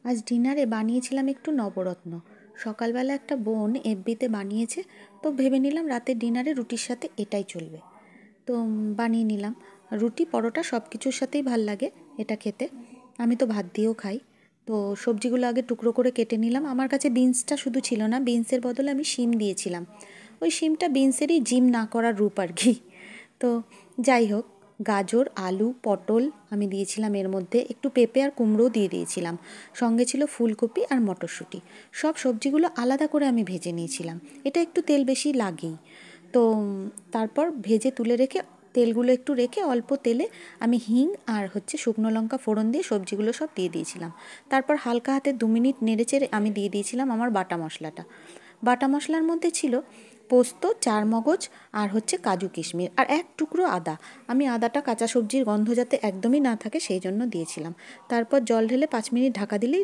আজ ডিনারে বানিয়েছিলাম একটু নবরত্ন। সকালবেলা একটা বোন এফবিতে বানিয়েছে, তো ভেবে নিলাম রাতের ডিনারে রুটির সাথে এটাই চলবে। তো বানিয়ে নিলাম। রুটি পরোটা সব কিছুর সাথেই ভাল লাগে এটা খেতে। আমি তো ভাত দিয়েও খাই। তো সবজিগুলো আগে টুকরো করে কেটে নিলাম। আমার কাছে বিনসটা শুধু ছিল না, বিনসের বদলে আমি শিম দিয়েছিলাম। ওই শিমটা বিনসেরই জিম না করার রূপ আর কি। তো যাই হোক, গাজর, আলু, পটল আমি দিয়েছিলাম, এর মধ্যে একটু পেঁপে আর কুমড়োও দিয়ে দিয়েছিলাম। সঙ্গে ছিল ফুলকপি আর মটরশুঁটি। সব সবজিগুলো আলাদা করে আমি ভেজে নিয়েছিলাম। এটা একটু তেল বেশি লাগেই। তো তারপর ভেজে তুলে রেখে, তেলগুলো একটু রেখে অল্প তেলে আমি হিং আর শুকনো লঙ্কা ফোড়ন দিয়ে সবজিগুলো সব দিয়ে দিয়েছিলাম। তারপর হালকা হাতে 2 মিনিট নেড়েচেড়ে আমি দিয়ে দিয়েছিলাম আমার বাটা মশলাটা। বাটা মশলার মধ্যে ছিল পোস্ত, চারমগজ আর কাজু কিশমিশ আর এক টুকরো আদা। আমি আদাটা কাঁচা সবজির গন্ধ যাতে একদমই না থাকে সেই জন্য দিয়েছিলাম। তারপর জল ঢেলে 5 মিনিট ঢাকা দিলেই